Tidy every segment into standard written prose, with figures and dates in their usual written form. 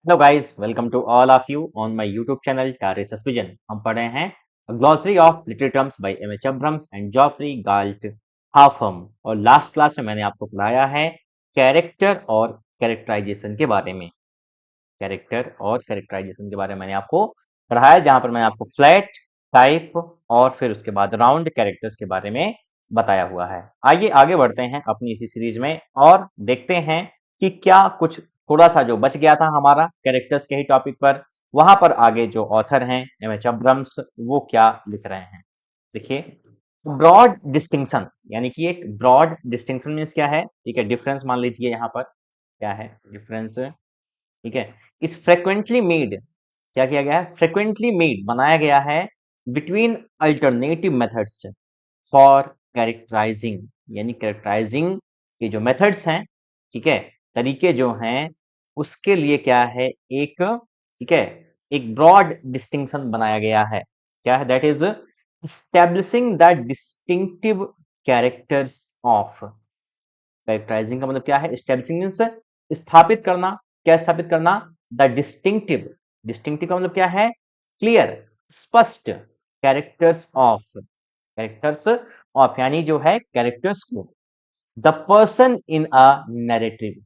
Hello guys, welcome to all of you on my YouTube channel टारेसस vision. हम पढ़ रहे हैं glossary of literary terms by M H Abrams and Geoffrey Galt Harpham. और last class में मैंने आपको पढ़ाया है कैरेक्टर और कैरेक्टराइजेशन के बारे में। कैरेक्टर और कैरेक्टराइजेशन के बारे में मैंने आपको पढ़ाया, जहां पर मैंने आपको फ्लैट, टाइप और फिर उसके बाद राउंड कैरेक्टर्स के बारे में बताया हुआ है। आइए आगे बढ़ते हैं अपनी इसी सीरीज में और देखते हैं कि क्या कुछ थोड़ा सा जो बच गया था हमारा कैरेक्टर्स के ही टॉपिक पर, वहां पर आगे जो ऑथर हैं एम एच अब्रम्स वो क्या लिख रहे हैं। देखिए, ब्रॉड डिस्टिंक्शन यानी कि एक ब्रॉड डिस्टिंक्शन मीन्स क्या है, ठीक है, डिफरेंस मान लीजिए यहाँ पर क्या है डिफरेंस, ठीक है। इस फ्रिक्वेंटली मेड, क्या किया गया है, फ्रिक्वेंटली मेड बनाया गया है between alternative methods for characterising, यानी कैरेक्टराइजिंग के जो मेथड्स हैं, ठीक है, तरीके जो हैं उसके लिए क्या है, एक, ठीक है, एक ब्रॉड डिस्टिंक्शन बनाया गया है। क्या है, that is establishing the distinctive characters of. Characterising का मतलब क्या है, एस्टेब्लिशिंग मीन्स स्थापित करना। क्या स्थापित करना, द डिस्टिंक्टिव। डिस्टिंक्टिव का मतलब क्या है, क्लियर, स्पष्ट, कैरेक्टर्स ऑफ, कैरेक्टर्स ऑफ यानी जो है कैरेक्टर्स को, the person in a narrative.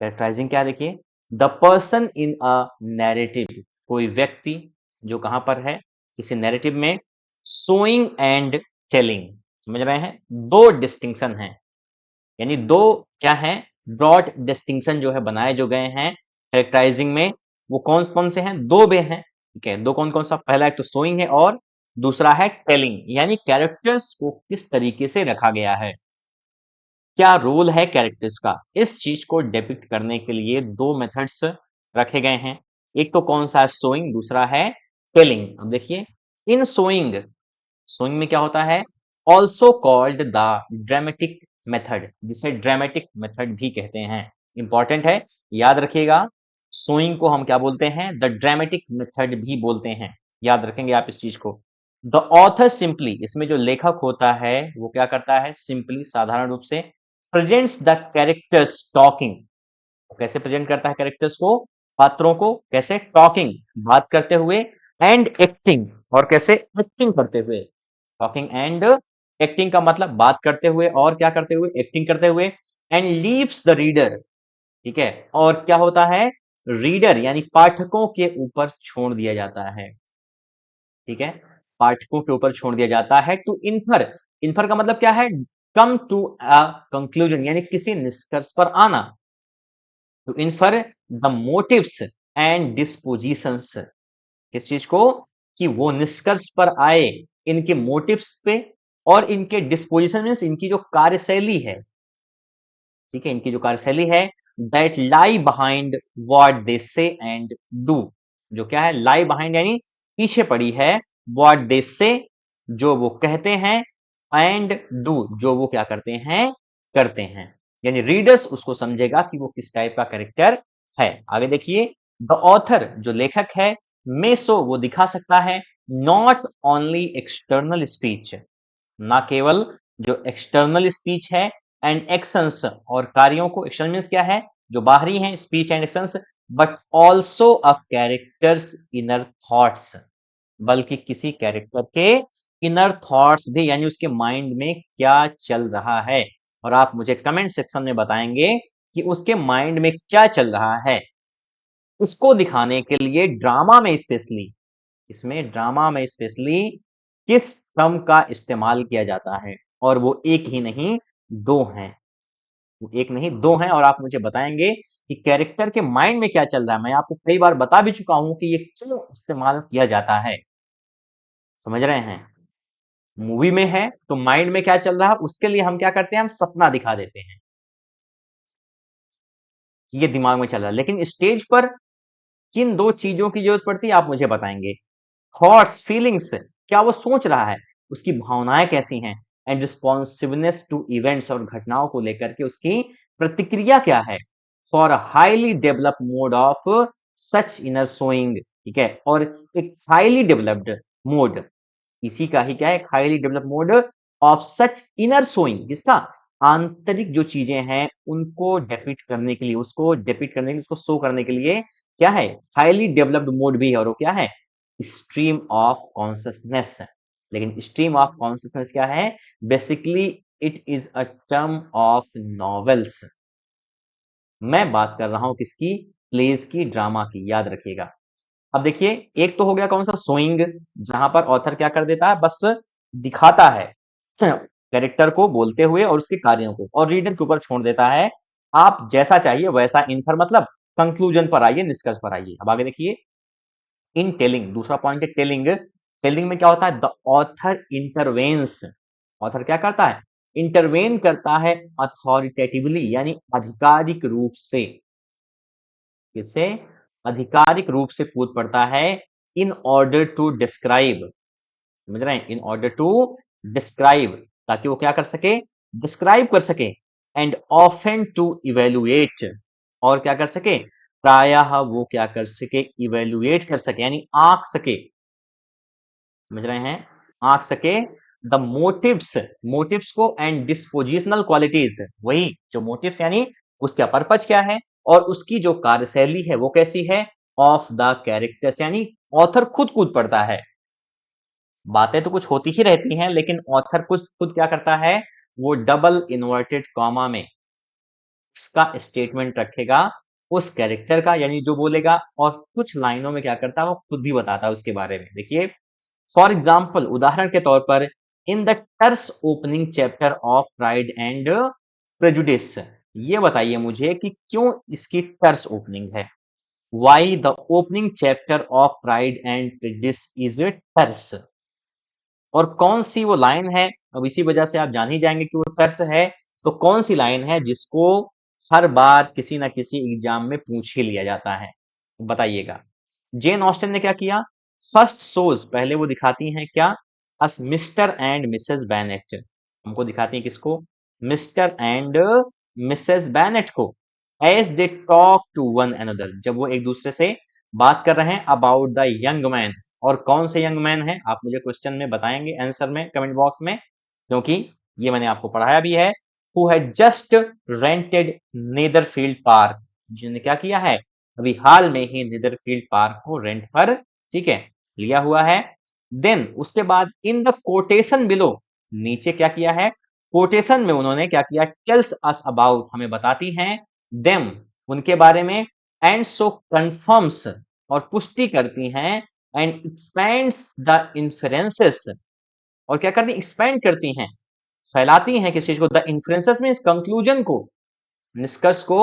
Characterising क्या है, देखिए, the person in a narrative, कोई व्यक्ति जो कहां पर है किसी नैरेटिव में, शोइंग एंड टेलिंग। समझ रहे हैं, दो डिस्टिंक्शन है, यानी दो क्या है, ब्रॉड डिस्टिंक्शन जो है बनाए जो गए हैं कैरेक्टराइजिंग में, वो कौन कौन से हैं, दो वे हैं, ठीक है, दो कौन कौन सा, पहला एक तो शोइंग है और दूसरा है टेलिंग, यानी कैरेक्टर्स को किस तरीके से रखा गया है, क्या रोल है कैरेक्टर्स का। इस चीज को डिपिक्ट करने के लिए दो मेथड्स रखे गए हैं, एक तो कौन सा है, शोइंग, दूसरा है टेलिंग। अब देखिए, इन शोइंग, शोइंग में क्या होता है, also called the dramatic method, जिसे ड्रामेटिक मेथड भी कहते हैं। इंपॉर्टेंट है, याद रखिएगा, शोइंग को हम क्या बोलते हैं, द ड्रामेटिक मेथड भी बोलते हैं। याद रखेंगे आप इस चीज को। द ऑथर सिंपली, इसमें जो लेखक होता है वो क्या करता है, सिंपली, साधारण रूप से, प्रेजेंट्स द कैरेक्टर्स टॉकिंग। कैसे प्रेजेंट करता है कैरेक्टर्स को, पात्रों को, कैसे, टॉकिंग, बात करते हुए, एंड एक्टिंग, और कैसे, एक्टिंग करते हुए। टॉकिंग एंड एक्टिंग का मतलब बात करते हुए और क्या करते हुए, एक्टिंग करते हुए। एंड लीव्स द रीडर, ठीक है, और क्या होता है, रीडर यानी पाठकों के ऊपर छोड़ दिया जाता है, ठीक है, पाठकों के ऊपर छोड़ दिया जाता है। टू इन्फर, इन्फर का मतलब क्या है, कम टू अ कंक्लूजन, यानी किसी निष्कर्ष पर आना। To infer the motives and dispositions, किस चीज को, कि वो निष्कर्ष पर आए इनके मोटिव्स पे और इनके डिस्पोजिशन मीन्स इनकी जो कार्यशैली है, ठीक है, इनकी जो कार्यशैली है, that lie behind what they से एंड डू। जो क्या है, लाई बिहाइंड यानी पीछे पड़ी है, व्हाट दे से जो वो कहते हैं, एंड डू जो वो क्या करते हैं, करते हैं। यानी रीडर्स उसको समझेगा कि वो किस टाइप का कैरेक्टर है। आगे देखिए, द ऑथर जो लेखक है, मे सो वो दिखा सकता है, नॉट ओनली एक्सटर्नल स्पीच, ना केवल जो एक्सटर्नल स्पीच है, एंड एक्शंस और कार्यों को, एक्शन मीन्स क्या है, जो बाहरी हैं, speech and actions, but also a characters inner thoughts, बल्कि किसी कैरेक्टर के इनर थॉट्स भी, यानी उसके माइंड में क्या चल रहा है। और आप मुझे कमेंट सेक्शन में बताएंगे कि उसके माइंड में क्या चल रहा है। इसको दिखाने के लिए ड्रामा में स्पेशली, इसमें ड्रामा में स्पेशली किस टर्म का इस्तेमाल किया जाता है, और वो एक ही नहीं दो हैं, वो एक नहीं दो हैं। और आप मुझे बताएंगे कि कैरेक्टर के माइंड में क्या चल रहा है। मैं आपको कई बार बता भी चुका हूं कि ये क्यों इस्तेमाल किया जाता है, समझ रहे हैं। मूवी में है तो माइंड में क्या चल रहा है उसके लिए हम क्या करते हैं, हम सपना दिखा देते हैं कि ये दिमाग में चल रहा है, लेकिन स्टेज पर किन दो चीजों की जरूरत पड़ती है आप मुझे बताएंगे। थॉट्स, फीलिंग्स, क्या वो सोच रहा है, उसकी भावनाएं कैसी हैं, एंड रिस्पॉन्सिवनेस टू इवेंट्स और घटनाओं को लेकर के उसकी प्रतिक्रिया क्या है, for a highly develop mode of such inner showing, ठीक है, और एक हाईली डेवलप्ड मोड, इसी का ही क्या है, highly develop mode of such inner showing, जिसका आंतरिक जो चीजें हैं उनको डेपिक्ट करने के लिए, उसको डेपिक्ट करने के लिए, उसको शो करने के लिए क्या है, हाईली डेवलप्ड मोड भी है, और वो क्या है, स्ट्रीम ऑफ कॉन्शसनेस। लेकिन स्ट्रीम ऑफ कॉन्शसनेस क्या है, basically it is a term of novels. मैं बात कर रहा हूं किसकी, प्लेज की, ड्रामा की, याद रखिएगा। अब देखिए, एक तो हो गया कौन सा, सोइंग, जहां पर ऑथर क्या कर देता है, बस दिखाता है कैरेक्टर को बोलते हुए और उसके कार्यों को, और रीडर के ऊपर छोड़ देता है, आप जैसा चाहिए वैसा इन्फर, मतलब कंक्लूजन पर आइए, निष्कर्ष पर आइए। अब आगे देखिए, इन टेलिंग, दूसरा पॉइंट है टेलिंग। टेलिंग में क्या होता है, द ऑथर इंटरवेन्स, ऑथर क्या करता है, इंटरवेन करता है अथॉरिटेटिवली, यानी आधिकारिक रूप से, किससे, आधिकारिक रूप से कूद पड़ता है, इन ऑर्डर टू डिस्क्राइब, समझ रहे हैं, इन ऑर्डर टू डिस्क्राइब, ताकि वो क्या कर सके, डिस्क्राइब कर सके, एंड ऑफन टू इवेलुएट, और क्या कर सके, प्रायः वो क्या कर सके, इवेलुएट कर सके, यानी आंक सके, समझ रहे हैं, आंक सके, द मोटिव्स, मोटिव्स को, एंड डिस्पोजिशनल क्वालिटीज, वही जो मोटिव्स यानी उसका पर्पज क्या है, और उसकी जो कार्यशैली है वो कैसी है, ऑफ द कैरेक्टर्स, यानी ऑथर खुद कूद पड़ता है। बातें तो कुछ होती ही रहती हैं, लेकिन ऑथर कुछ खुद क्या करता है, वो डबल इन्वर्टेड कॉमा में उसका स्टेटमेंट रखेगा उस कैरेक्टर का, यानी जो बोलेगा, और कुछ लाइनों में क्या करता है, वो खुद भी बताता है उसके बारे में। देखिए, फॉर एग्जाम्पल, उदाहरण के तौर पर, in the terse opening chapter of Pride and Prejudice, ये बताइए मुझे कि क्यों इसकी टर्स ओपनिंग है, why the opening chapter of Pride and Prejudice is terse, और कौन सी वो लाइन है, अब इसी वजह से आप जान ही जाएंगे कि वो टर्स है, तो कौन सी लाइन है जिसको हर बार किसी ना किसी एग्जाम में पूछ ही लिया जाता है, बताइएगा। जेन ऑस्टन ने क्या किया, फर्स्ट शोज, पहले वो दिखाती हैं क्या, us Mr and Mrs Bennet, हमको दिखाती हैं किसको, मिस्टर एंड मिसेस बैनेट को, as they talk to one another, जब वो एक दूसरे से बात कर रहे हैं, अबाउट द यंग मैन, और कौन से यंग मैन है, आप मुझे क्वेश्चन में बताएंगे, आंसर में, कमेंट बॉक्स में, क्योंकि ये मैंने आपको पढ़ाया भी है, who had just rented Netherfield park, जिन्होंने क्या किया है, अभी हाल में ही नेदरफील्ड पार्क को रेंट पर, ठीक है, लिया हुआ है। देन उसके बाद, इन द कोटेशन बिलो, नीचे क्या किया है, कोटेशन में उन्होंने क्या किया, टेल्स अस अबाउट, हमें बताती हैं, देम, उनके बारे में, एंड सो कंफर्म्स, और पुष्टि करती हैं, एंड एक्सपेंड्स द इन्फ्रेंसेस, और क्या करती, एक्सपेंड करती हैं, फैलाती हैं किस चीज को, द इन्फ्रेंसेस मीन्स कंक्लूजन को, निष्कर्ष को,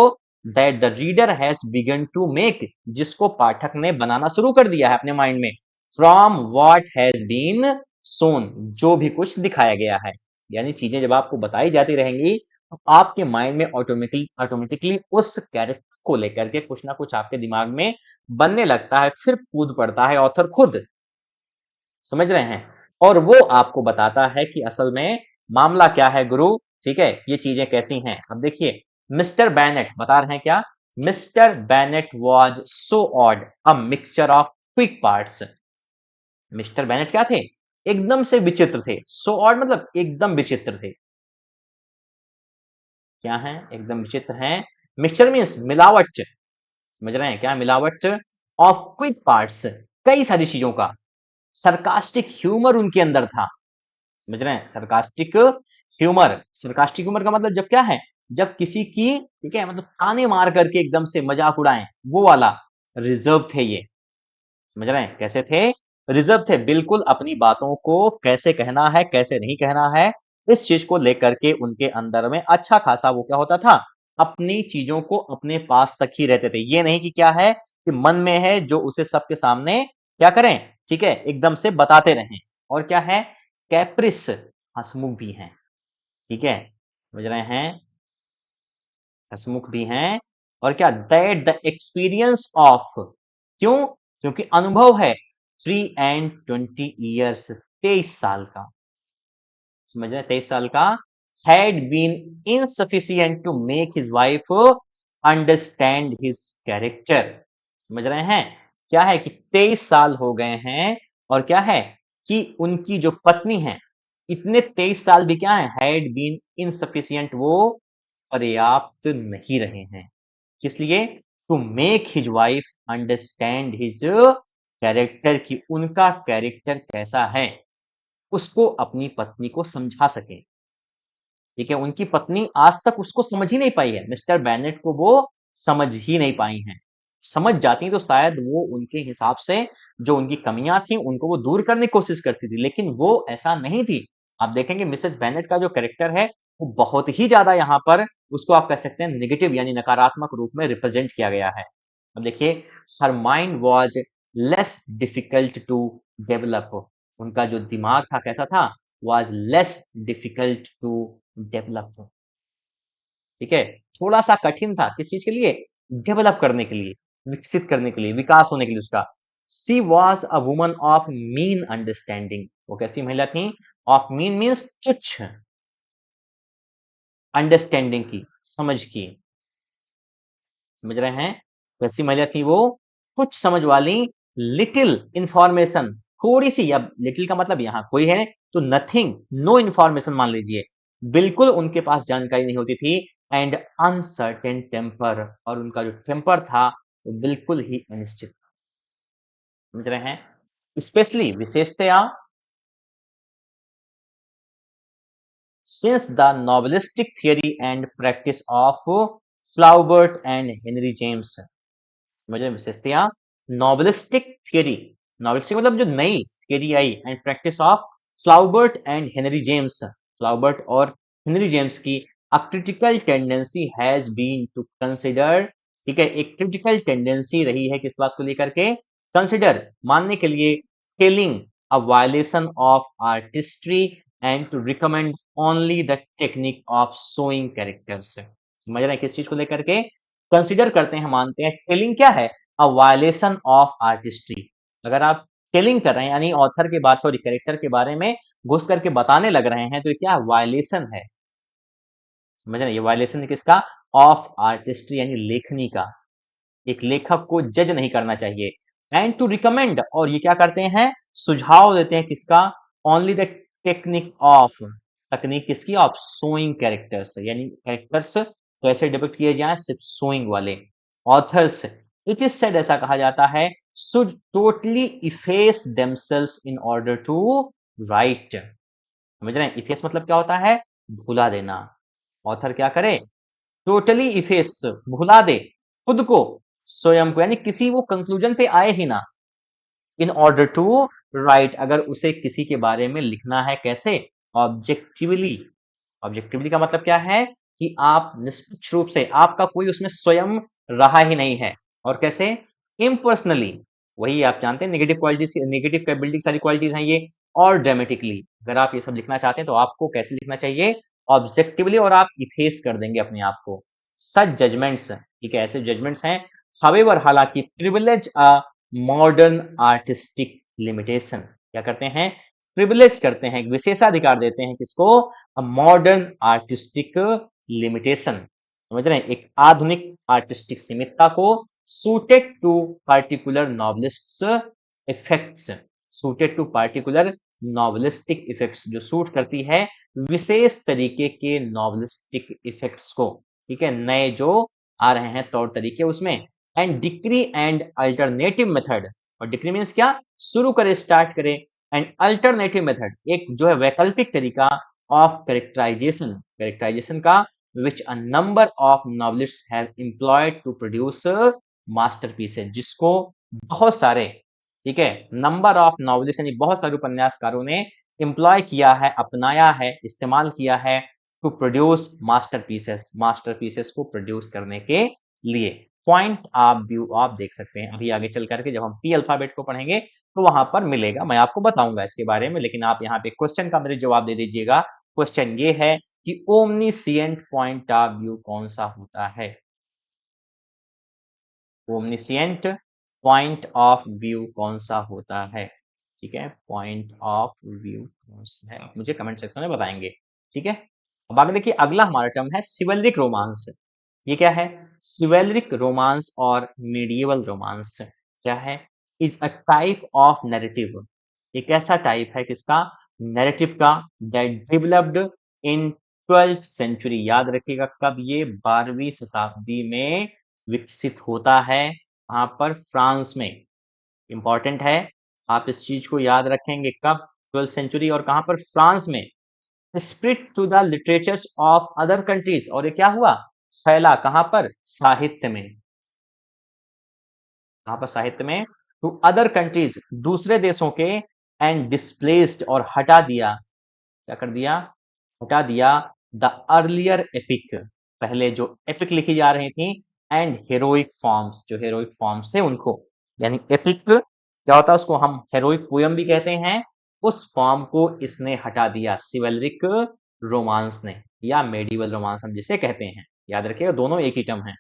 that the reader has begun to make, जिसको पाठक ने बनाना शुरू कर दिया है अपने माइंड में, फ्रॉम व्हाट हैज बीन सोन, जो भी कुछ दिखाया गया है, यानी चीजें जब आपको बताई जाती रहेंगी, तो आपके माइंड में ऑटोमेटिकली उस कैरेक्टर को लेकर के कुछ ना कुछ आपके दिमाग में बनने लगता है, फिर कूद पड़ता है ऑथर खुद, समझ रहे हैं, और वो आपको बताता है कि असल में मामला क्या है गुरु, ठीक है, ये चीजें कैसी हैं। अब देखिए, मिस्टर बैनेट बता रहे हैं क्या, Mr Bennet was so odd, a mixture of quick parts, Mr Bennet क्या थे, एकदम से विचित्र थे, सो ऑड मतलब एकदम विचित्र थे, क्या है, एकदम विचित्र हैं, मिक्सचर मीन्स मिलावट, समझ रहे हैं क्या, मिलावट, ऑफ क्विक पार्ट्स, कई सारी चीजों का, सरकास्टिक ह्यूमर उनके अंदर था, समझ रहे हैं, सरकास्टिक ह्यूमर, सरकास्टिक ह्यूमर का मतलब जब क्या है, जब किसी की, ठीक है, मतलब ताने मार करके एकदम से मजाक उड़ाएं, वो वाला, रिजर्व थे ये, समझ रहे हैं, कैसे थे, रिजर्व थे, बिल्कुल अपनी बातों को कैसे कहना है कैसे नहीं कहना है, इस चीज को लेकर के उनके अंदर में अच्छा खासा वो क्या होता था, अपनी चीजों को अपने पास तक ही रहते थे, ये नहीं कि क्या है कि मन में है जो उसे सबके सामने क्या करें, ठीक है, एकदम से बताते रहें, और क्या है, कैप्रिस, हंसमुख भी हैं, ठीक है, समझ रहे हैं, हंसमुख भी हैं, और क्या, दैट द एक्सपीरियंस ऑफ, क्यों, क्योंकि अनुभव है, 3 and 20 years, 23 साल का, समझ रहे हैं, 23 साल का, had been insufficient to make his wife understand his character, समझ रहे हैं, क्या है कि 23 साल हो गए हैं, और क्या है कि उनकी जो पत्नी है, इतने 23 साल भी क्या है, हैड बीन इनसफिशियंट, वो पर्याप्त नहीं रहे हैं, किस लिए, to make his wife understand his character, कि उनका कैरेक्टर कैसा है उसको अपनी पत्नी को समझा सके। ठीक है, उनकी पत्नी आज तक उसको समझ ही नहीं पाई है, मिस्टर बेनेट को वो समझ ही नहीं पाई हैं। समझ जाती तो शायद वो उनके हिसाब से जो उनकी कमियां थी उनको वो दूर करने की कोशिश करती थी, लेकिन वो ऐसा नहीं थी। आप देखेंगे मिसेस बेनेट का जो कैरेक्टर है वो बहुत ही ज्यादा यहाँ पर उसको आप कह सकते हैं नेगेटिव यानी नकारात्मक रूप में रिप्रेजेंट किया गया है। अब देखिए, her mind was less difficult to develop, उनका जो दिमाग था कैसा था, was less difficult to develop. ठीक है, थोड़ा सा कठिन था किस चीज के लिए, डेवलप करने के लिए, विकसित करने के लिए, विकास होने के लिए उसका। She was a woman of mean understanding, वो कैसी महिला थी, ऑफ मीन मीन्स तुच्छ, अंडरस्टैंडिंग की, समझ की, समझ रहे हैं, वैसी महिला थी वो, कुछ समझ वाली, लिटिल इंफॉर्मेशन, थोड़ी सी, अब लिटिल का मतलब यहाँ कोई है तो नथिंग, नो इंफॉर्मेशन मान लीजिए, बिल्कुल उनके पास जानकारी नहीं होती थी, एंड अनसर्टेन टेम्पर, और उनका जो टेम्पर था वो बिल्कुल ही अनिश्चित, समझ रहे हैं, स्पेशली विशेषतया since the novelistic theory and practice of Flaubert and Henry James, मुझे विशेषतया नॉवलिस्टिक थियरी, नॉवलिस्टिक मतलब जो नई थियरी आई, and practice of Flaubert and Henry James, Flaubert और हेनरी जेम्स की, a critical tendency has been to consider, ठीक है, एक क्रिटिकल टेंडेंसी रही है किस बात को लेकर के, कंसिडर मानने के लिए, telling a violation of artistry and to recommend only the technique of showing characters, समझ रहे हैं किस चीज को लेकर के कंसिडर करते हैं, मानते हैं, टेलिंग क्या है, अ वायलेशन ऑफ आर्टिस्ट्री, अगर आप टेलिंग कर रहे हैं यानी ऑथर के बारे, सॉरी कैरेक्टर के बारे में घुस करके बताने लग रहे हैं तो ये क्या वायलेशन है, समझ रहे हैं, ये वायलेशन है किसका, ऑफ आर्टिस्ट्री यानी लेखनी का, एक लेखक को जज नहीं करना चाहिए, एंड टू रिकमेंड, और ये क्या करते हैं, सुझाव देते हैं किसका, ओनली द टेक्निक ऑफ, तकनीक किसकी, ऑफ शोइंग कैरेक्टर्स, यानी कैरेक्टर्स कैसे डिपिक्ट किए जाएं, सिर्फ शोइंग वाले, ऑथर्स, इट इज सेड, ऐसा कहा जाता है, should totally efface themselves in order to write, समझ रहे हैं, इफेस मतलब क्या होता है, भुला देना, ऑथर क्या करे, टोटली इफेस, भुला दे खुद को, स्वयं को, यानी किसी वो कंक्लूजन पे आए ही ना, इन ऑर्डर टू राइट, अगर उसे किसी के बारे में लिखना है, कैसे, ऑब्जेक्टिवली, ऑब्जेक्टिवली का मतलब क्या है कि आप निष्पक्ष रूप से, आपका कोई उसमें स्वयं रहा ही नहीं है, और कैसे, इम्पर्सनली, वही आप जानते हैं नेगेटिव क्वालिटीज, नेगेटिव कैपेबिलिटी सारी क्वालिटीज हैं ये, और ड्रामेटिकली, अगर आप ये सब लिखना चाहते हैं तो आपको कैसे लिखना चाहिए, ऑब्जेक्टिवली, और आप इफेस कर देंगे अपने आप को, सच जजमेंट्स, ठीक है, ऐसे जजमेंट्स हैं, हावेवर, हालांकि, privilege a modern artistic limitation, क्या करते हैं, प्रिविलेज करते हैं, विशेषाधिकार देते हैं किसको, अ मॉडर्न आर्टिस्टिक लिमिटेशन, समझ रहे हैं, एक आधुनिक आर्टिस्टिक सीमितता को, suited to particular novelists effects, suited to particular novelistic effects, जो सूट करती है विशेष तरीके के नॉवलिस्टिक इफेक्ट्स को, ठीक है, नए जो आ रहे हैं तौर तरीके उसमें, and decree and alternative method, और डिक्री मीन्स क्या, शुरू करे, स्टार्ट करे, एंड अल्टरनेटिव मेथड, एक जो है वैकल्पिक तरीका, ऑफ कैरेक्टराइजेशन, कैरेक्टराइजेशन का, which a number of novelists have employed to produce masterpieces, जिसको बहुत सारे, ठीक है, नंबर ऑफ नॉवलिस्ट यानी बहुत सारे उपन्यासकारों ने एम्प्लॉय किया है, अपनाया है, इस्तेमाल किया है, टू प्रोड्यूस मास्टरपीसेस, मास्टरपीसेस को प्रोड्यूस करने के लिए, पॉइंट ऑफ व्यू आप देख सकते हैं, अभी आगे चल करके जब हम पी अल्फाबेट को पढ़ेंगे तो वहां पर मिलेगा, मैं आपको बताऊंगा इसके बारे में, लेकिन आप यहाँ पे क्वेश्चन का मेरे जवाब दे दीजिएगा, क्वेश्चन ये है कि ओमनीसिएंट पॉइंट ऑफ व्यू कौन सा होता है, ओमनीसिएंट पॉइंट ऑफ व्यू कौन सा होता है, ठीक है, पॉइंट ऑफ व्यू कौन सा है, आप मुझे कमेंट सेक्शन में बताएंगे, ठीक है। अब आगे देखिए, अगला हमारा टर्म है सिवलरिक रोमांस, ये क्या है, सिवलरिक रोमांस और मीडिएवल रोमांस क्या है, is a type of narrative, एक ऐसा टाइप है किसका, नैरेटिव का, that developed in 12th century, याद रखिएगा कब, ये 12वीं शताब्दी में विकसित होता है वहां पर फ्रांस में। इंपॉर्टेंट है, आप इस चीज को याद रखेंगे कब, 12th सेंचुरी और कहां पर, फ्रांस में। Spirit to the literatures of other countries, और ये क्या हुआ, फैला कहां पर, साहित्य में। कहां पर, साहित्य में। टू अदर कंट्रीज, दूसरे देशों के। एंड डिस्प्लेस्ड, और हटा दिया, क्या कर दिया, हटा दिया, द अर्लियर एपिक, पहले जो एपिक लिखी जा रही थी, एंड हेरोइक फॉर्म्स, जो हेरोइक फॉर्म्स थे उनको। यानी एपिक क्या होता है, उसको हम हेरोइक पोयम भी कहते हैं, उस फॉर्म को इसने हटा दिया, सिवेलरिक रोमांस ने, या मेडिवल रोमांस हम जिसे कहते हैं। याद रखिएगा, दोनों एक ही टर्म है।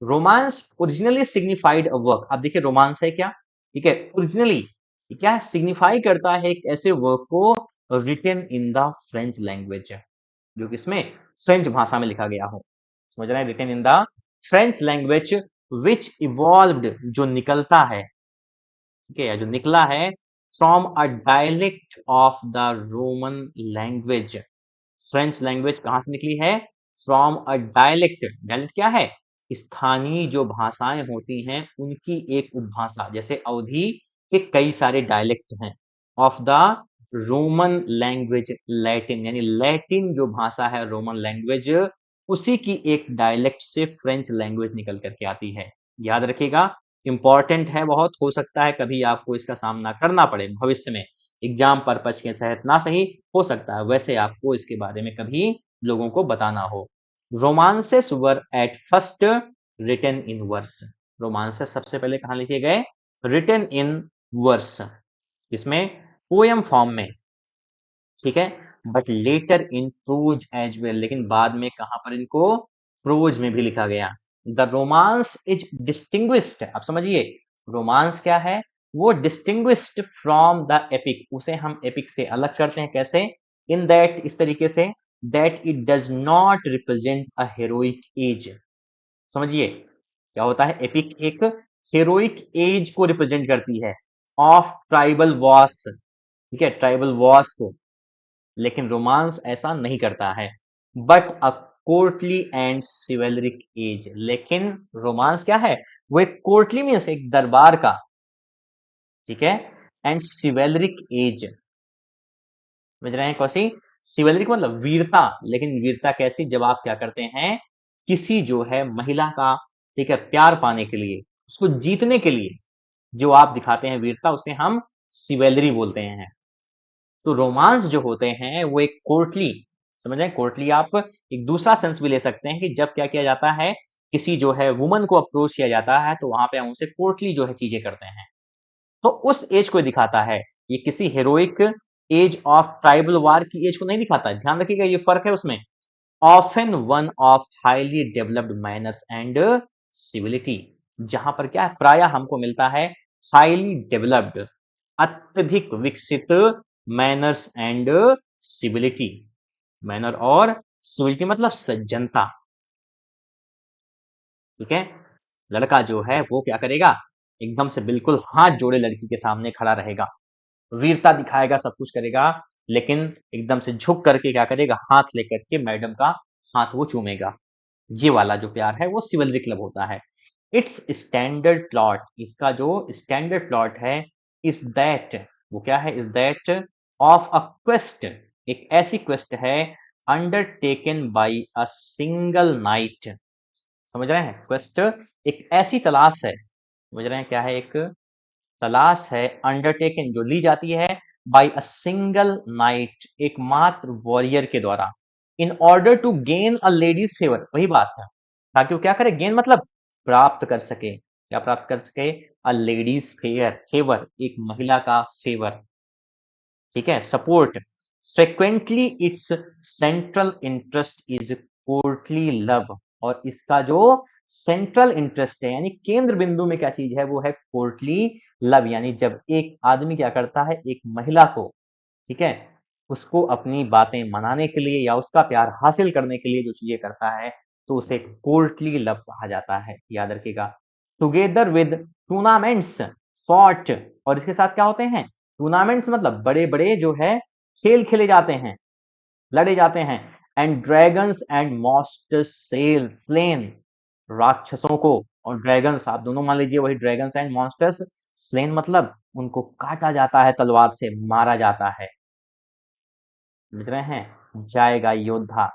Romance originally signified a work, अब देखिए रोमांस है क्या, ठीक है, ओरिजिनली क्या सिग्निफाई करता है, एक ऐसे वर्क को written in the French language, जो कि इसमें फ्रेंच भाषा में लिखा गया हो, समझ रहे हैं, written in the French language which evolved, जो निकलता है, ठीक है, जो निकला है, from a dialect of the Roman language. French language कहां से निकली है, फ्रॉम अ डायलेक्ट, डायलेक्ट क्या है, स्थानीय जो भाषाएं होती हैं उनकी एक उपभाषा, जैसे अवधी के कई सारे डायलेक्ट हैं, of the Roman language, Latin, यानी लैटिन जो भाषा है रोमन लैंग्वेज, उसी की एक डायलेक्ट से फ्रेंच लैंग्वेज निकल करके आती है। याद रखिएगा, इंपॉर्टेंट है बहुत, हो सकता है कभी आपको इसका सामना करना पड़े भविष्य में, एग्जाम पर्पज के तहत ना सही, हो सकता है वैसे आपको इसके बारे में कभी लोगों को बताना हो। Romances were at first written in verse, romances सबसे पहले कहां लिखे गए, रिटन इन वर्स, इसमें पोयम फॉर्म में, ठीक है, but later in prose as well, लेकिन बाद में कहां पर इनको प्रोज में भी लिखा गया। द रोमांस इज डिस्टिंग्विश्ड, आप समझिए, रोमांस क्या है, वो डिस्टिंग्विश्ड फ्रॉम द एपिक, उसे हम एपिक से अलग करते हैं, कैसे, इन दैट, इस तरीके से, that it does not represent a heroic age, समझिए, क्या होता है, एपिक एक हेरोइक एज को रिप्रेजेंट करती है, ऑफ ट्राइबल वॉर्स, ठीक है, ट्राइबल वॉर्स को, लेकिन रोमांस ऐसा नहीं करता है, but a courtly and chivalric age, लेकिन रोमांस क्या है, वो एक कोर्टली मीन्स एक दरबार का, ठीक है, एंड सिवेलरिक एज, समझ रहे हैं कौसी, सिवेलरिक मतलब वीरता, लेकिन वीरता कैसी, जब आप क्या करते हैं, किसी जो है महिला का, ठीक है, प्यार पाने के लिए, उसको जीतने के लिए जो आप दिखाते हैं वीरता, उसे हम सिवेलरी बोलते हैं। तो रोमांस जो होते हैं वो एक कोर्टली, समझ रहे हैं, कोर्टली आप एक दूसरा सेंस भी ले सकते हैं कि जब क्या किया जाता है, किसी जो है वुमन को अप्रोच किया जाता है, तो वहां पे हम उनसे कोर्टली जो है चीजें करते हैं, तो उस एज को दिखाता है, ये किसी हेरोइक एज ऑफ ट्राइबल वार की एज को नहीं दिखाता है, ध्यान रखिएगा ये फर्क है उसमें। Often one of highly developed manners and civility, जहां पर क्या है, प्राय हमको मिलता है हाईली डेवलप्ड, अत्यधिक विकसित, मैनर्स एंड सिविलिटी, मैनर और सिविलिटी मतलब सज्जनता, ठीक है, लड़का जो है वो क्या करेगा, एकदम से बिल्कुल हाथ जोड़े लड़की के सामने खड़ा रहेगा, वीरता दिखाएगा, सब कुछ करेगा, लेकिन एकदम से झुक करके क्या करेगा, हाथ लेकर के मैडम का हाथ वो चूमेगा, ये वाला जो प्यार है वो सिवलरी क्लब होता है। इट्स स्टैंडर्ड प्लॉट, इसका जो स्टैंडर्ड प्लॉट है, इज दैट, वो क्या है, is that of a quest, एक ऐसी क्वेस्ट है, undertaken by a single night, समझ रहे हैं, क्वेस्ट एक ऐसी तलाश है, समझ रहे हैं क्या है, एक तलाश है, अंडरटेकन जो ली जाती है, बाय अ सिंगल नाइट, एकमात्र वॉरियर के द्वारा, in order to gain a lady's favour, वही बात था, ताकि वो क्या करे, गेन मतलब प्राप्त कर सके, क्या प्राप्त कर सके, अ लेडीज फेवर, फेवर एक महिला का फेवर, ठीक है, support, frequently it's central interest is courtly love, और इसका जो सेंट्रल इंटरेस्ट है, यानी केंद्र बिंदु में क्या चीज है, वो है कोर्टली लव, यानी जब एक आदमी क्या करता है, एक महिला को, ठीक है, उसको अपनी बातें मनाने के लिए या उसका प्यार हासिल करने के लिए जो चीजें करता है, तो उसे कोर्टली लव कहा जाता है, याद रखिएगा। टुगेदर विद टूर्नामेंट्स फॉट, और इसके साथ क्या होते हैं, टूर्नामेंट्स मतलब बड़े बड़े जो है खेल खेले जाते हैं, लड़े जाते हैं, and dragons and monsters slain, राक्षसों को और ड्रैगन्स आप दोनों मान लीजिए वही ड्रैगन्स एंड मॉन्स्टर्स। स्लेन मतलब उनको काटा जाता है, तलवार से मारा जाता है। समझ रहे हैं? जाएगा योद्धा।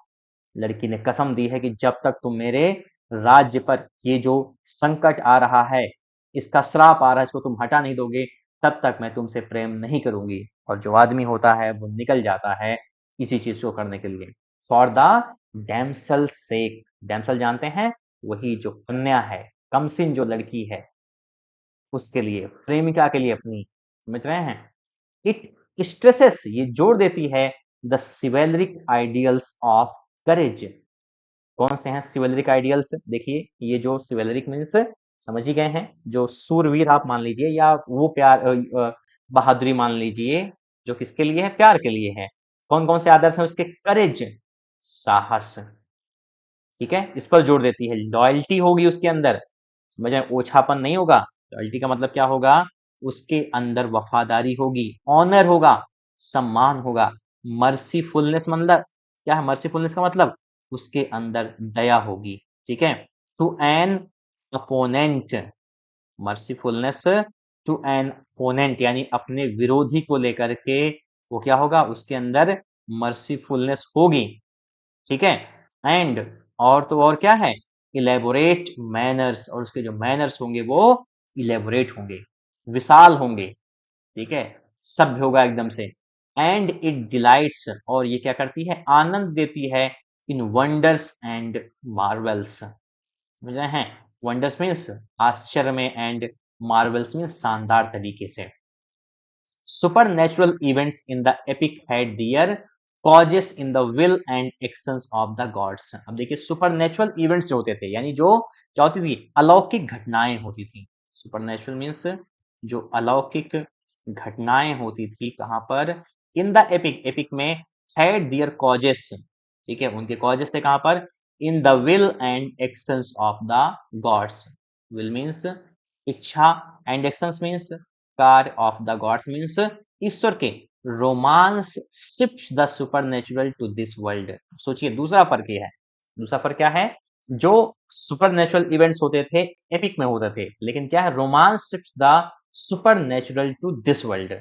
लड़की ने कसम दी है कि जब तक तुम मेरे राज्य पर ये जो संकट आ रहा है, इसका श्राप आ रहा है, इसको तुम हटा नहीं दोगे, तब तक मैं तुमसे प्रेम नहीं करूंगी। और जो आदमी होता है वो निकल जाता है इसी चीज को करने के लिए। For the damsel sake. Damsel जानते हैं? वही जो कन्या है, कमसिन जो लड़की है, उसके लिए, प्रेमिका के लिए अपनी। समझ रहे हैं? इट स्ट्रेसेस, ये जोर देती है द सिवेलरिक आइडियल्स ऑफ करेज। कौन से हैं सिवेलरिक आइडियल्स? देखिए, ये जो सिवेलरिक मीन्स समझ ही गए हैं, जो सूरवीर आप मान लीजिए, या वो प्यार बहादुरी मान लीजिए, जो किसके लिए है? प्यार के लिए है। कौन कौन से आदर्श हैं उसके? करेज, साहस। ठीक है, इस पर जोर देती है। लॉयल्टी होगी उसके अंदर, समझ रहे हैं? ओछापन नहीं होगा। लॉयल्टी का मतलब क्या होगा? उसके अंदर वफादारी होगी, ऑनर होगा, सम्मान होगा। मर्सीफुलनेस मतलब क्या है? मर्सीफुलनेस का मतलब उसके अंदर दया होगी। ठीक है, to an opponent. Mercifulness to an opponent यानी अपने विरोधी को लेकर के वो क्या होगा? उसके अंदर मर्सीफुलनेस होगी। ठीक है, एंड और तो और क्या है? इलेबोरेट मैनर्स, और उसके जो मैनर्स होंगे वो इलेबोरेट होंगे, विशाल होंगे। ठीक है, सभ्य होगा एकदम से। एंड इट डिलाइट्स, और ये क्या करती है? आनंद देती है इन वंडर्स एंड मार्वल्स। समझ रहे हैं? वंडर्स मीन्स आश्चर्य में, एंड मार्वल्स मीन्स शानदार तरीके से। Supernatural events in the epic had their causes in the will and actions of the gods। अब देखिए, सुपरनेचुरल इवेंट्स जो होते थे, यानी जो क्या होती थी? अलौकिक घटनाएं होती थी। सुपरनेचुरल मीन्स जो अलौकिक घटनाएं होती थी, कहां पर? इन द एपिक, एपिक में हैड दियर कॉजेस। ठीक है, उनके कॉजेस थे कहां पर? In the will and actions of the gods. Will means इच्छा, एंड एक्शंस मीन्स कार्य, ऑफ द गॉड्स मीन्स ईश्वर के। Romance shift the supernatural to this world. सोचिए, दूसरा फर्क ये है। दूसरा फर्क क्या है? जो सुपरनेचुरल इवेंट्स होते थे, एपिक में होते थे, लेकिन क्या है? Romance shift the supernatural to this world.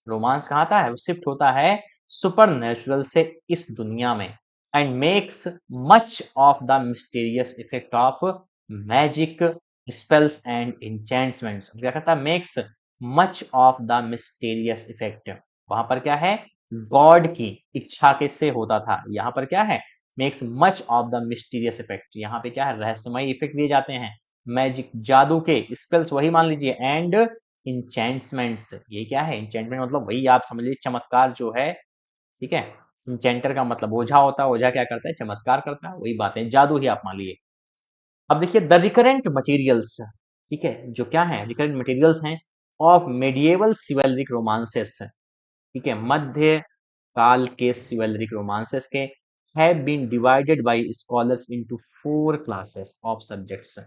Romance कहाँ आता है? वो शिफ्ट होता है सुपरनेचुरल से इस दुनिया में। And makes much of the mysterious effect of magic, spells and enchantments. क्या कहता है? Makes much of the mysterious effect. वहां पर क्या है? गॉड की इच्छा के से होता था। यहाँ पर क्या है? Makes much of the mysterious effect. यहाँ पे क्या है? रहस्यमय इफेक्ट दिए जाते हैं। मैजिक, जादू के, स्पेल्स वही मान लीजिए, एंड इंचेंटमेंट्स। ये क्या है? इंचेंटमेंट मतलब वही आप समझ लीजिए चमत्कार जो है। ठीक है, इंचेंटर का मतलब ओझा होता है। ओझा क्या करता है? चमत्कार करता है। वही बात है, जादू ही आप मान लीजिए। अब देखिए, द रिकरेंट मटेरियल्स। ठीक है, जो क्या है? रिकरेंट मटेरियल्स हैं ऑफ मेडिएवल सिवेलरिक रोमांसेस। ठीक है, मध्य काल के सिवेलरिक रोमांसेस के have been divided by scholars into 4 classes of subjects.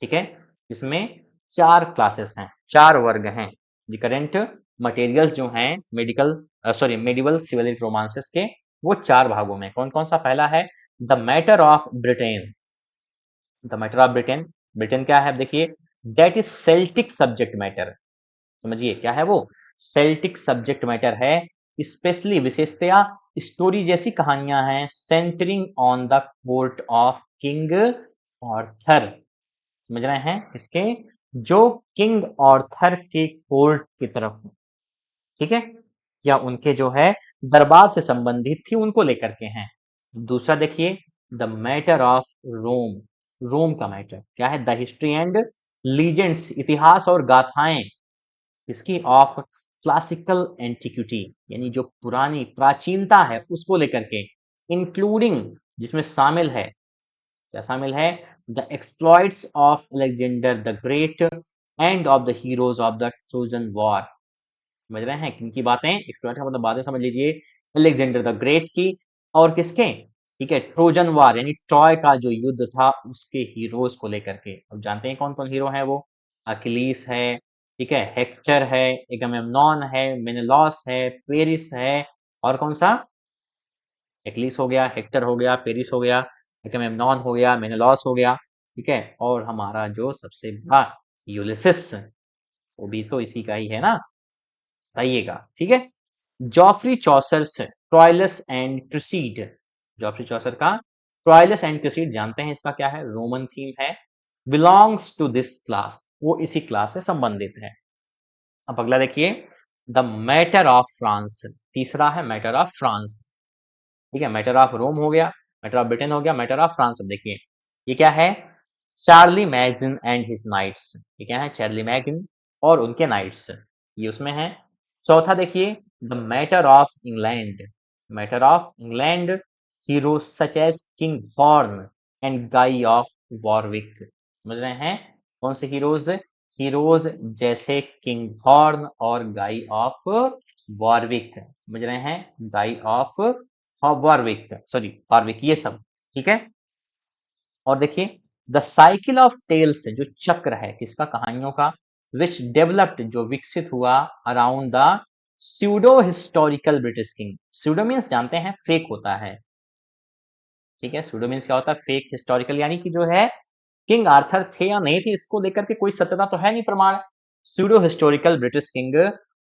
ठीक है, इसमें 4 क्लासेस हैं, 4 वर्ग हैं। रिकरेंट मटेरियल्स जो हैं मेडिवल सिवेलरिक रोमांसेस के, वो 4 भागों में। कौन कौन सा? पहला है the matter of Britain. The matter of Britain. Britain क्या है? देखिए, that is Celtic subject matter. समझिए, क्या है वो? सेल्टिक सब्जेक्ट मैटर है। स्पेशली, विशेषतया स्टोरी जैसी कहानियां हैं, centering on the court of King Arthur. समझ रहे हैं? इसके जो किंग ऑर्थर के कोर्ट की तरफ, ठीक है, या उनके जो है दरबार से संबंधित थी, उनको लेकर के हैं। दूसरा देखिए, द मैटर ऑफ रोम। रोम का मैटर क्या है? द हिस्ट्री एंड लीजेंड्स, इतिहास और गाथाएं इसकी, ऑफ क्लासिकल एंटिक्विटी, यानी जो पुरानी प्राचीनता है उसको लेकर के, इंक्लूडिंग, जिसमें शामिल है, क्या शामिल है? The exploits of Alexander the great end of the heroes of the Trojan war. समझ रहे हैं किनकी बातें? एक्सप्लॉइट का मतलब बातें समझ लीजिए, अलेक्जेंडर द ग्रेट की, और किसके? ठीक है, ट्रोजन वार यानी ट्रॉय का जो युद्ध था उसके हीरोज को लेकर के। अब जानते हैं कौन कौन हीरो है वो? अकिलीस है, ठीक है, हेक्टर है, एगमेम्नॉन है, मेनेलॉस है, पेरिस है, और कौन सा? एक्लिस हो गया, हेक्टर हो गया, पेरिस हो गया, एगमेम्नॉन हो गया, मेनेलॉस हो गया। ठीक है, और हमारा जो सबसे बड़ा यूलिसिस, वो भी तो इसी का ही है ना, बताइएगा। ठीक है, जॉफ्री चौसर्स ट्रायलस एंड क्रिसीड, जॉफ्री चौसर का ट्रायलस एंड क्रिसीड जानते हैं, इसका क्या है, रोमन थीम है, बिलोंग्स टू दिस क्लास, वो इसी क्लास से संबंधित है। अब अगला देखिए, द मैटर ऑफ फ्रांस, तीसरा है मैटर ऑफ फ्रांस। ठीक है, मैटर ऑफ रोम हो गया, मैटर ऑफ ब्रिटेन हो गया, मैटर ऑफ फ्रांस। अब देखिए ये क्या है, Charlemagne and his knights, ये क्या है, चार्ली मैगजिन और उनके नाइट्स, ये उसमें है। चौथा देखिए, the matter of England, matter of England, heroes such as King Horn and Guy of Warwick, समझ रहे हैं, कौन से हीरोज, हीरोज जैसे किंग हॉर्न और गाई ऑफ वॉरविक, समझ रहे हैं, गाई ऑफ वॉरविक, सॉरी वॉरविक, ये सब। ठीक है, और देखिए द साइकिल ऑफ टेल्स, जो चक्र है किसका, कहानियों का, विच डेवलप्ड, जो विकसित हुआ, around the pseudo historical British king, pseudo means जानते हैं फेक होता है, ठीक है, स्यूडो मीन्स क्या होता है, फेक, हिस्टोरिकल यानी कि जो है किंग आर्थर थे या नहीं थे इसको लेकर के कोई सत्यता तो है नहीं, प्रमाण। Pseudo historical British king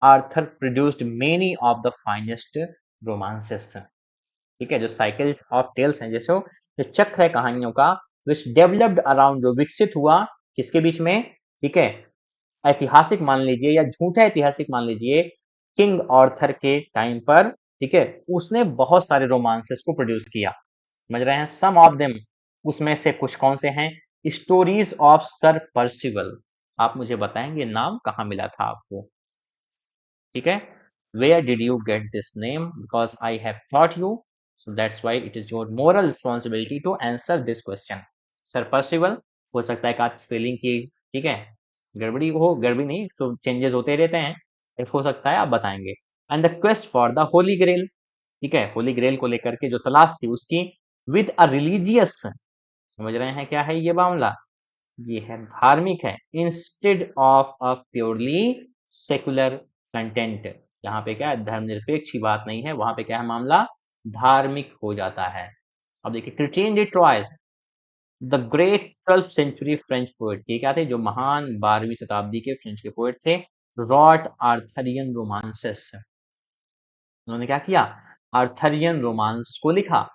Arthur produced many of the finest romances, ठीक है, जो साइकिल ऑफ टेल्स हैं, जैसे जो चक्र है कहानियों का, विच डेवलप्ड अराउंड, जो विकसित हुआ किसके बीच में, ठीक है, ऐतिहासिक मान लीजिए या झूठा ऐतिहासिक मान लीजिए, किंग आर्थर के टाइम पर, ठीक है, उसने बहुत सारे रोमांसेस को प्रोड्यूस किया, समझ रहे हैं, सम ऑफ देम, उसमें से कुछ कौन से हैं, स्टोरीज ऑफ सर पर्सिवल, आप मुझे बताएंगे नाम कहाँ मिला था आपको, ठीक है, where did you get this name, because I have taught you, so that's why it is your moral responsibility to answer this question. Sir Percival, हो सकता है कि आप स्पेलिंग की, ठीक है, गड़बड़ी हो, गड़बड़ी नहीं, तो चेंजेस होते रहते हैं, इफ हो सकता है आप बताएंगे। And the quest for the Holy Grail, ठीक है, होली ग्रेल को लेकर के जो तलाश थी उसकी, विद अ रिलीजियस, समझ रहे हैं क्या है ये मामला, ये है धार्मिक है, instead of a purely secular content, यहाँ पे क्या है, धर्मनिरपेक्ष की बात नहीं है, वहां पे क्या है मामला, धार्मिक हो जाता है। अब देखिए Chretien de Troyes, the great 12th century French poet, ये क्या थे, जो महान 12वीं शताब्दी के फ्रेंच के पोएट थे, रॉट आर्थरियन रोमांसेस, उन्होंने क्या किया, आर्थरियन रोमांस को लिखा।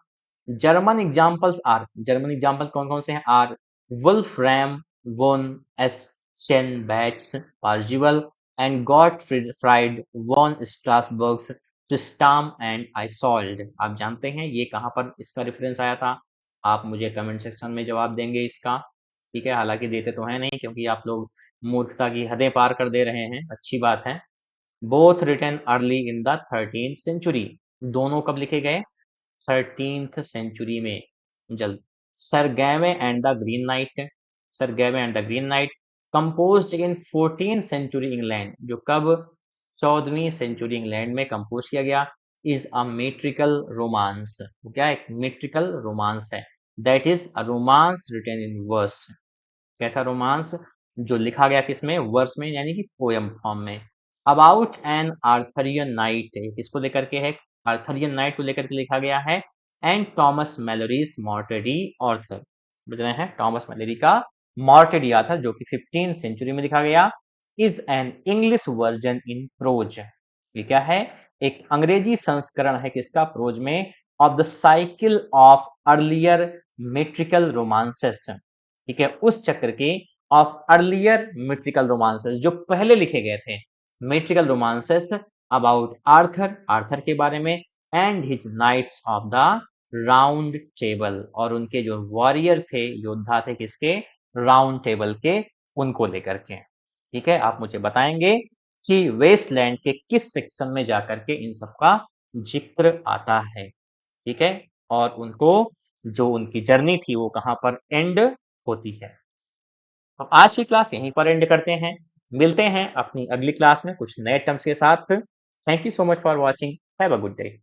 German examples are, German example कौन कौन से हैं, are Wolfram von Eschenbach's Parzival and Gottfried von Strassburg's Tristram and Isolde. आप जानते हैं ये कहाँ पर इसका रेफरेंस आया था, आप मुझे कमेंट सेक्शन में जवाब देंगे इसका, ठीक है, हालांकि देते तो है नहीं क्योंकि आप लोग मूर्खता की हदें पार कर दे रहे हैं, अच्छी बात है। Both written early in the 13th century, दोनों कब लिखे गए, 13th सेंचुरी में, जल्द। Sir Gawain and the Green Knight, Sir Gawain and the Green Knight composed in 14th century England, जो कब 14वीं सेंचुरी इंग्लैंड में कंपोज किया गया, इज अ मेट्रिकल रोमांस, क्या एक मेट्रिकल रोमांस है, that is a romance written in verse, कैसा रोमांस, जो लिखा गया किसमें, वर्स में, यानी कि पोयम फॉर्म में। अबाउट एन आर्थरियन नाइट, किसको लेकर के है, आर्थरियन नाइट को लेकर के लिखा गया है, एंड टॉमस मैलोरीज मॉर्टेडी ऑर्थर, समझ रहे हैं, टॉमस मैलोरी का मॉर्टेडी ऑर्थर, जो कि 15th सेंचुरी में लिखा गया, is an English version in prose, ये क्या है, एक अंग्रेजी संस्करण है किसका, प्रोज में, of the cycle of earlier metrical romances, ठीक है, उस चक्र के ऑफ अर्लियर मेट्रिकल रोमांसेस, जो पहले लिखे गए थे, metrical romances about Arthur, Arthur के बारे में, and his knights of the round table, और उनके जो वॉरियर थे, योद्धा थे किसके, राउंड टेबल के, उनको लेकर के, ठीक है, आप मुझे बताएंगे कि वेस्टलैंड के किस सेक्शन में जाकर के इन सब का जिक्र आता है, ठीक है, और उनको जो उनकी जर्नी थी वो कहाँ पर एंड होती है। अब आज की क्लास यहीं पर एंड करते हैं, मिलते हैं अपनी अगली क्लास में कुछ नए टर्म्स के साथ। Thank you so much for watching, have a good day.